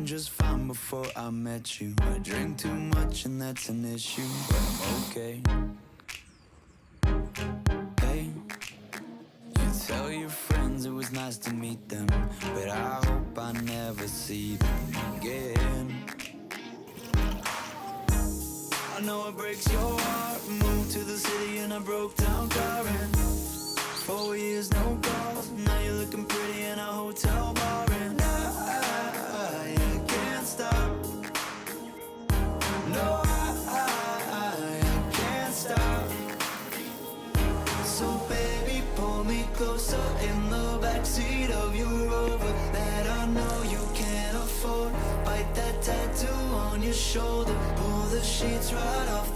just fine before I met you. I drink too much and that's an issue, but I'm okay. Hey, you tell your friends it was nice to meet them, but I hope I never see them again. I know it breaks your heart. Moved to the city in a broke down car, and 4 years no calls. Now you're looking pretty in a hotel bar, and I can't stop. No, I can't stop. So baby, pull me closer in the backseat of your Rover that I know you can't afford. Bite that tattoo on your shoulder, pull the sheets right off